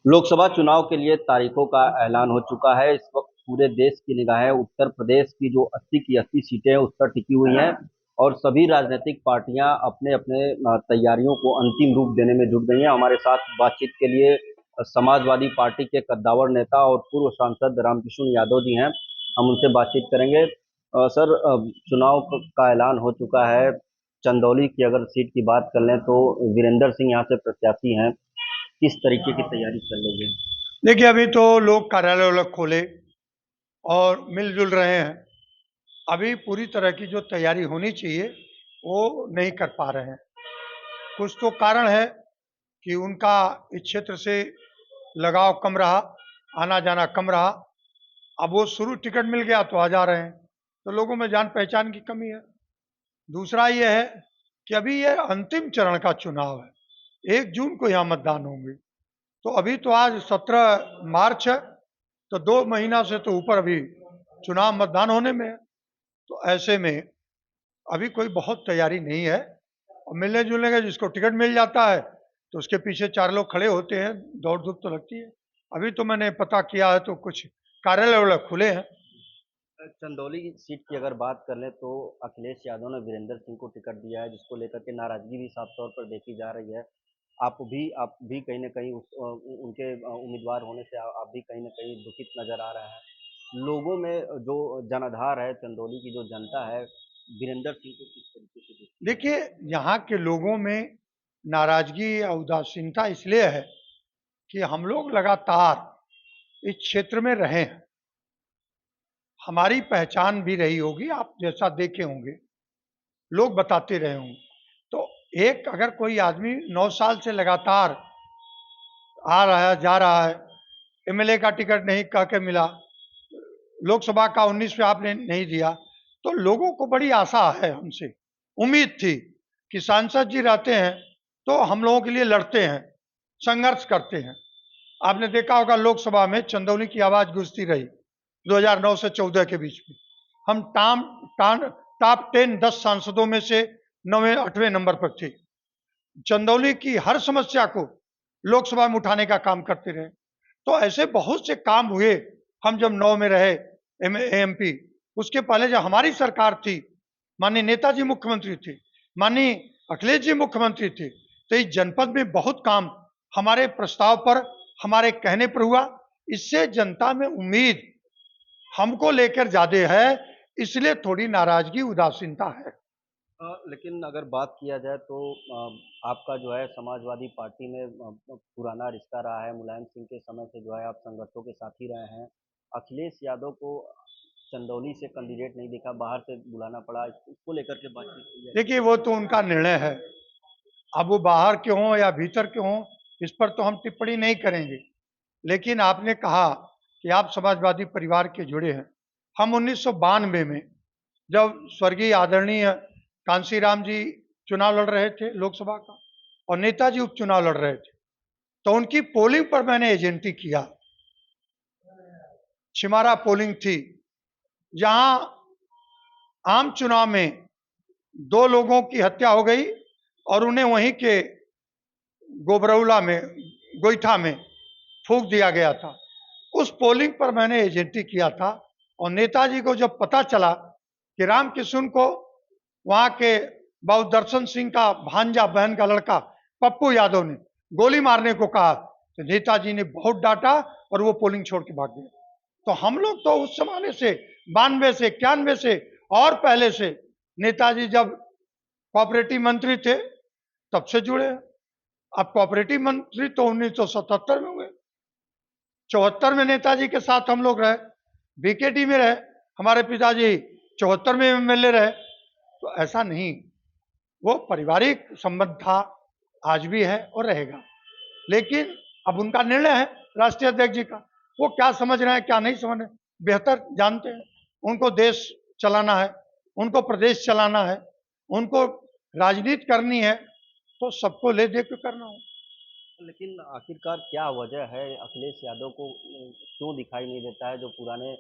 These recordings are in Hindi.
लोकसभा चुनाव के लिए तारीखों का ऐलान हो चुका है। इस वक्त पूरे देश की निगाहें उत्तर प्रदेश की जो 80 की 80 सीटें हैं उस पर टिकी हुई हैं और सभी राजनीतिक पार्टियां अपने अपने तैयारियों को अंतिम रूप देने में जुट गई हैं। हमारे साथ बातचीत के लिए समाजवादी पार्टी के कद्दावर नेता और पूर्व सांसद रामकिशोर यादव जी हैं। हम उनसे बातचीत करेंगे। सर, चुनाव का ऐलान हो चुका है। चंदौली की अगर सीट की बात कर लें तो वीरेंद्र सिंह यहाँ से प्रत्याशी हैं। किस तरीके की तैयारी चल रही है? देखिए, अभी तो लोग कार्यालय वालय खोले और मिलजुल रहे हैं। अभी पूरी तरह की जो तैयारी होनी चाहिए वो नहीं कर पा रहे हैं। कुछ तो कारण है कि उनका इस क्षेत्र से लगाव कम रहा, आना जाना कम रहा। अब वो शुरू टिकट मिल गया तो आ जा रहे हैं, तो लोगों में जान पहचान की कमी है। दूसरा ये है कि अभी ये अंतिम चरण का चुनाव है। 1 जून को यहाँ मतदान होंगे, तो अभी तो आज 17 मार्च है, तो 2 महीना से तो ऊपर अभी चुनाव मतदान होने में है। तो ऐसे में अभी कोई बहुत तैयारी नहीं है और मिलने जुलने का जिसको टिकट मिल जाता है तो उसके पीछे 4 लोग खड़े होते हैं, दौड़ धूप तो लगती है। अभी तो मैंने पता किया है तो कुछ कार्यालय वाले खुले हैं। चंदौली की सीट की अगर बात कर लें तो अखिलेश यादव ने वीरेंद्र सिंह को टिकट दिया है, जिसको लेकर के नाराजगी भी साफ तौर पर देखी जा रही है। आप भी कहीं ना कहीं उनके उम्मीदवार होने से आप भी कहीं ना कहीं दुखित नजर आ रहे हैं। लोगों में जो जनाधार है, चंदौली की जो जनता है, वीरेंद्र सिंह को किस तरीके से देखती है? देखिए, यहाँ के लोगों में नाराजगी या उदासीनता इसलिए है कि हम लोग लगातार इस क्षेत्र में रहे हैं। हमारी पहचान भी रही होगी, आप जैसा देखे होंगे, लोग बताते रहे होंगे। तो एक अगर कोई आदमी 9 साल से लगातार आ रहा है, जा रहा है, एमएलए का टिकट नहीं कह के मिला, लोकसभा का 19 पे आपने नहीं दिया, तो लोगों को बड़ी आशा है हमसे, उम्मीद थी कि सांसद जी रहते हैं तो हम लोगों के लिए लड़ते हैं, संघर्ष करते हैं। आपने देखा होगा लोकसभा में चंदौली की आवाज गूंजती रही 2009 से 14 के बीच में। हम टॉप 10 10 सांसदों में से 9वें 8वें नंबर पर थे। चंदौली की हर समस्या को लोकसभा में उठाने का काम करते रहे। तो ऐसे बहुत से काम हुए। हम जब 9 में रहे एमपी, उसके पहले जब हमारी सरकार थी, माननीय नेताजी मुख्यमंत्री थे, माननीय अखिलेश जी मुख्यमंत्री थे, तो इस जनपद में बहुत काम हमारे प्रस्ताव पर, हमारे कहने पर हुआ। इससे जनता में उम्मीद हमको लेकर ज्यादा है, इसलिए थोड़ी नाराजगी उदासीनता है। लेकिन अगर बात किया जाए तो आपका जो है समाजवादी पार्टी में पुराना रिश्ता रहा है। मुलायम सिंह के समय से जो है आप संघर्षों के साथ ही रहे हैं। अखिलेश यादव को चंदौली से कैंडिडेट नहीं दिखा, बाहर से बुलाना पड़ा। इसको लेकर के बातचीत हुई है? देखिए, वो तो उनका निर्णय है। अब वो बाहर के हों या भीतर के हों, इस पर तो हम टिप्पणी नहीं करेंगे। लेकिन आपने कहा कि आप समाजवादी परिवार के जुड़े हैं। हम 1992 में जब स्वर्गीय आदरणीय कांशीराम जी चुनाव लड़ रहे थे लोकसभा का और नेताजी उपचुनाव लड़ रहे थे, तो उनकी पोलिंग पर मैंने एजेंटी किया। छिमारा पोलिंग थी, जहां आम चुनाव में 2 लोगों की हत्या हो गई और उन्हें वहीं के गोबरौला में, गोईठा में फूंक दिया गया था। उस पोलिंग पर मैंने एजेंटी किया था और नेताजी को जब पता चला कि राम किशुन को वहां के बाबू दर्शन सिंह का भांजा, बहन का लड़का पप्पू यादव ने गोली मारने को कहा, तो नेताजी ने बहुत डांटा और वो पोलिंग छोड़ के भाग गए। तो हम लोग तो उस जमाने से 92 से 91 से और पहले से नेताजी जब कोऑपरेटिव मंत्री थे तब से जुड़े हैं। अब कोऑपरेटिव मंत्री तो 1977 में हुए, 74 में नेताजी के साथ हम लोग रहे, बीकेटी में रहे, हमारे पिताजी 74 में एमएलए रहे। तो ऐसा नहीं, वो पारिवारिक संबंध था, आज भी है और रहेगा। लेकिन अब उनका निर्णय है राष्ट्रीय अध्यक्ष जी का, वो क्या समझ रहे हैं क्या नहीं समझ रहे हैं, बेहतर जानते हैं। उनको देश चलाना है, उनको प्रदेश चलाना है, उनको राजनीति करनी है, तो सबको ले दे के करना हो। लेकिन आखिरकार क्या वजह है अखिलेश यादव को क्यों दिखाई नहीं देता है? जो पुराने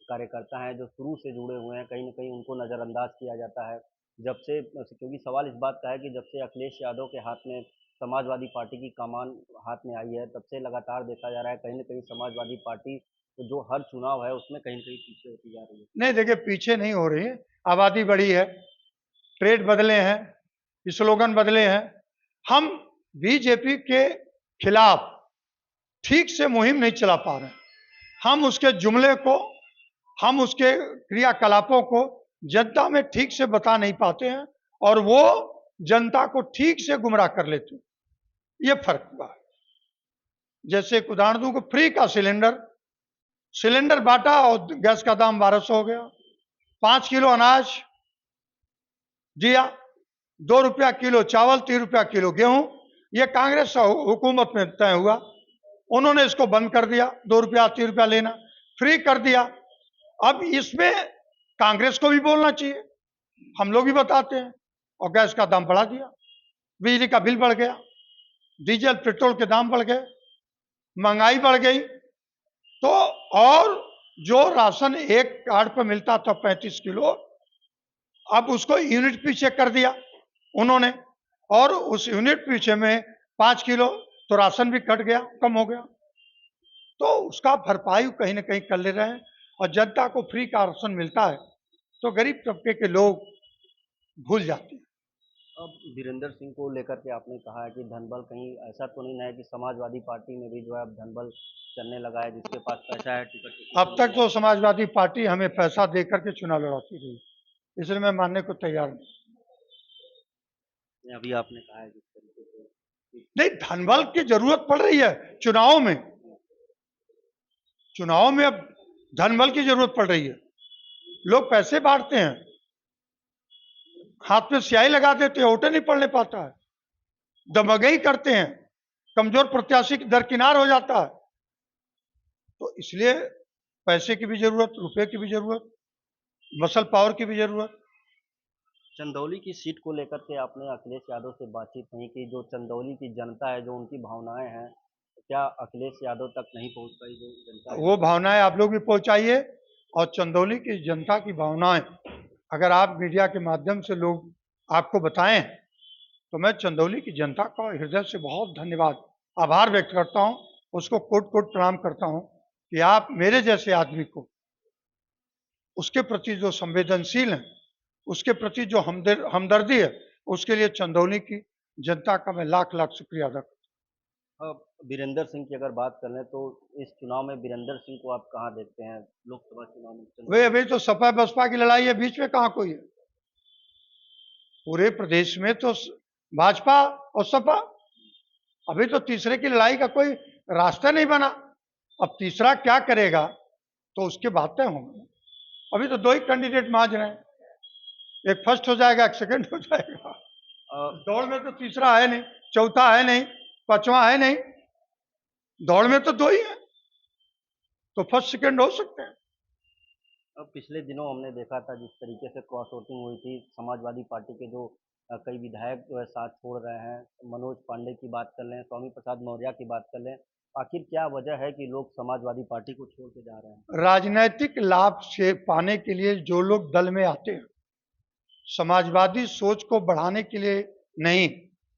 कार्यकर्ता हैं, जो शुरू से जुड़े हुए हैं, कहीं ना कहीं उनको नज़रअंदाज किया जाता है। जब से, क्योंकि सवाल इस बात का है कि जब से अखिलेश यादव के हाथ में समाजवादी पार्टी की कमान हाथ में आई है, तब से लगातार देखा जा रहा है कहीं न कहीं समाजवादी पार्टी तो जो हर चुनाव है उसमें कहीं न कहीं पीछे होती जा रही है। नहीं देखिए, पीछे नहीं हो रही है, आबादी बढ़ी है, ट्रेड बदले हैं, स्लोगन बदले हैं। हम बीजेपी के खिलाफ ठीक से मुहिम नहीं चला पा रहे हैं। हम उसके जुमले को, हम उसके क्रियाकलापों को जनता में ठीक से बता नहीं पाते हैं और वो जनता को ठीक से गुमराह कर लेते हैं। ये फर्क हुआ है। जैसे एक उदाहरण दूं, फ्री का सिलेंडर बांटा और गैस का दाम 1200 हो गया। 5 किलो अनाज दिया, 2 रुपया किलो चावल, 3 रुपया किलो गेहूं। ये कांग्रेस हुकूमत में तय हुआ, उन्होंने इसको बंद कर दिया, 2 रुपया 3 रुपया लेना फ्री कर दिया। अब इसमें कांग्रेस को भी बोलना चाहिए, हम लोग भी बताते हैं। और गैस का दाम बढ़ा दिया, बिजली का बिल बढ़ गया, डीजल पेट्रोल के दाम बढ़ गए, महंगाई बढ़ गई। तो और जो राशन एक कार्ड पर मिलता था 35 किलो, अब उसको यूनिट पीछे कर दिया उन्होंने, और उस यूनिट पीछे में 5 किलो तो राशन भी कट गया, कम हो गया। तो उसका भरपाई कहीं ना कहीं कर ले रहे हैं। और जनता को फ्री का राशन मिलता है तो गरीब तबके के लोग भूल जाते हैं। अब वीरेंद्र सिंह को लेकर के आपने कहा है कि धनबल, कहीं ऐसा तो नहीं ना है कि समाजवादी पार्टी में भी जो है अब धनबल चलने लगा है, जिसके पास पैसा है टिकट किसी को अब नहीं तक मिला। तो समाजवादी पार्टी हमें पैसा दे करके चुनाव लड़ाती रही, इसलिए मैं मानने को तैयार नहीं। अभी आपने कहा है जिस तरीके से नहीं, धनबल की जरूरत पड़ रही है चुनाव में। चुनाव में अब धनबल की जरूरत पड़ रही है। लोग पैसे बांटते हैं, हाथ में स्याही लगा देते हैं, वोटे नहीं पड़ने पाता है, दमगई करते हैं, कमजोर प्रत्याशी की दरकिनार हो जाता है। तो इसलिए पैसे की भी जरूरत, रुपए की भी जरूरत, मसल पावर की भी जरूरत। चंदौली की सीट को लेकर के आपने अखिलेश यादव से बातचीत नहीं की? जो चंदौली की जनता है, जो उनकी भावनाएं हैं, क्या अखिलेश यादव तक नहीं पहुंच पाई जो जनता वो भावनाएं आप लोग भी पहुंचाइए, और चंदौली की जनता की भावनाएं अगर आप मीडिया के माध्यम से लोग आपको बताएं तो मैं चंदौली की जनता का हृदय से बहुत धन्यवाद, आभार व्यक्त करता हूं, उसको कोट कोट प्रणाम करता हूं कि आप मेरे जैसे आदमी को, उसके प्रति जो संवेदनशील है, उसके प्रति जो हमदर्दी है, उसके लिए चंदौली की जनता का मैं लाख लाख शुक्रिया अदा करता अब वीरेंद्र सिंह की अगर बात कर लें तो इस चुनाव में वीरेंद्र सिंह को आप कहाँ देखते हैं लोकसभा चुनाव में हूं। वे चंदौली? अभी तो सपा बसपा की लड़ाई है, बीच में कहाँ कोई है। पूरे प्रदेश में तो भाजपा और सपा, अभी तो तीसरे की लड़ाई का कोई रास्ता नहीं बना। अब तीसरा क्या करेगा तो उसके बाद तय होंगे। अभी तो 2 ही कैंडिडेट मांझ रहे हैं, एक फर्स्ट हो जाएगा, एक सेकंड हो जाएगा। दौड़ में तो तीसरा है नहीं, चौथा है नहीं, पांचवा है नहीं, दौड़ में तो 2 ही है, तो फर्स्ट सेकंड हो सकते हैं। अब पिछले दिनों हमने देखा था जिस तरीके से क्रॉस वोटिंग हुई थी, समाजवादी पार्टी के जो कई विधायक जो है साथ छोड़ रहे हैं, मनोज पांडे की बात कर लें, स्वामी प्रसाद मौर्य की बात कर लें, आखिर क्या वजह है कि लोग समाजवादी पार्टी को छोड़ के जा रहे हैं? राजनीतिक लाभ से पाने के लिए जो लोग दल में आते हैं, समाजवादी सोच को बढ़ाने के लिए नहीं,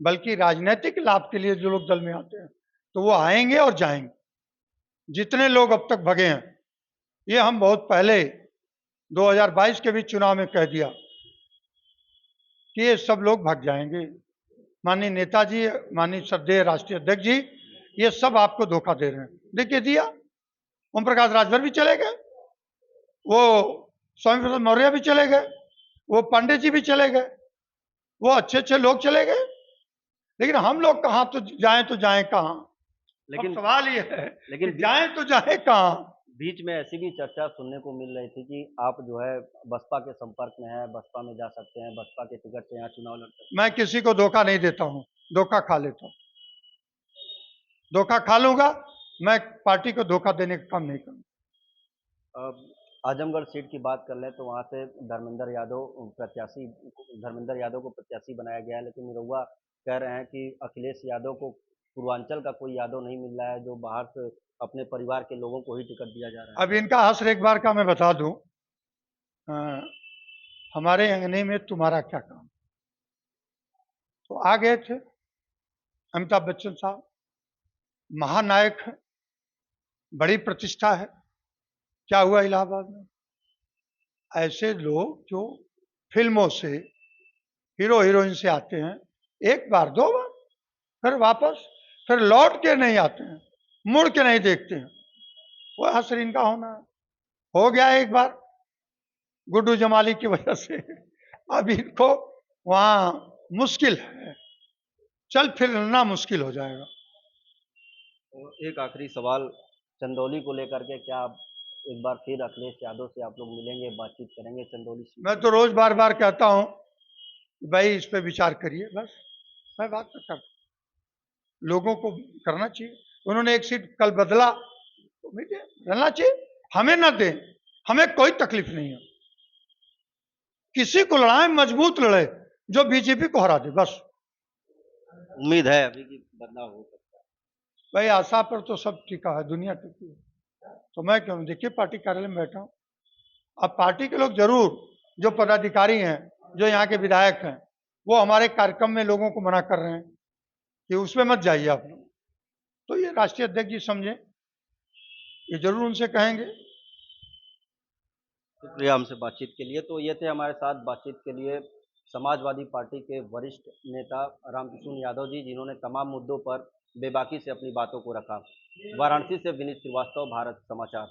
बल्कि राजनीतिक लाभ के लिए जो लोग दल में आते हैं, तो वो आएंगे और जाएंगे। जितने लोग अब तक भगे हैं, ये हम बहुत पहले 2022 के भी चुनाव में कह दिया कि ये सब लोग भाग जाएंगे। माननीय नेताजी, माननीय श्रद्धेय राष्ट्रीय अध्यक्ष जी, ये सब आपको धोखा दे रहे हैं। देखिए दिया, ओम प्रकाश राजभर भी चले गए, वो स्वामी प्रसाद मौर्य भी चले गए, वो पांडे जी भी चले गए, वो अच्छे अच्छे लोग चले गए, लेकिन हम लोग कहाँ तो जाएं कहाँ। लेकिन सवाल ये है कि जाएं तो जाएं कहाँ। बीच में ऐसी भी चर्चा सुनने को मिल रही थी कि आप जो है बसपा के संपर्क में है, बसपा में जा सकते हैं, बसपा के टिकट से यहाँ चुनाव लड़ सकते हैं। मैं किसी को धोखा नहीं देता हूँ, धोखा खा लेता हूँ। धोखा खा लूंगा, मैं पार्टी को धोखा देने का काम नहीं करूंगा। अब आजमगढ़ सीट की बात कर लें तो वहाँ से धर्मेंद्र यादव को प्रत्याशी बनाया गया है, लेकिन निरहुआ कह रहे हैं कि अखिलेश यादव को पूर्वांचल का कोई यादव नहीं मिल रहा है, जो बाहर से अपने परिवार के लोगों को ही टिकट दिया जा रहा है। अब इनका हसर एक बार का मैं बता दूं, हमारे अंगने में तुम्हारा क्या काम, तो आ गए थे, अमिताभ बच्चन साहब महानायक हैं, बड़ी प्रतिष्ठा है। क्या हुआ इलाहाबाद में? ऐसे लोग जो फिल्मों से हीरो हीरोइन से आते हैं, एक बार दो बार, फिर वापस, फिर लौट के नहीं आते हैं, मुड़ के नहीं देखते हैं। वो हसरीन का होना है। हो गया एक बार गुड्डू जमाली की वजह से, अब इनको वहां मुश्किल है, चल फिरना मुश्किल हो जाएगा। और एक आखिरी सवाल, चंदौली को लेकर के क्या आप एक बार फिर अखिलेश यादव से आप लोग मिलेंगे, बातचीत करेंगे चंदौली सीट मैं पर? तो रोज बार बार कहता हूं कि भाई इस पे विचार करिए, बस मैं बात करता हूं। लोगों को करना चाहिए। उन्होंने एक सीट कल बदला तो मीडिया रहना चाहिए, हमें ना दें, हमें कोई तकलीफ नहीं है। किसी को लड़ाए मजबूत लड़े जो बीजेपी को हरा दे, बस। उम्मीद है अभी कि बदलाव हो सकता है? भाई आशा पर तो सब टिका है, दुनिया टिकी है, तो मैं क्यों? देखिए पार्टी कार्यालय में बैठा हूं। अब पार्टी के लोग जरूर, जो पदाधिकारी हैं, जो यहाँ के विधायक हैं, वो हमारे कार्यक्रम में लोगों को मना कर रहे हैं कि उसमें मत जाइए आप लोग। तो ये राष्ट्रीय अध्यक्ष जी समझे, ये जरूर उनसे कहेंगे। शुक्रिया हमसे बातचीत के लिए। तो ये थे हमारे साथ बातचीत के लिए समाजवादी पार्टी के वरिष्ठ नेता रामकिशोर यादव जी, जिन्होंने तमाम मुद्दों पर बेबाकी से अपनी बातों को रखा। वाराणसी से विनीत श्रीवास्तव, भारत समाचार।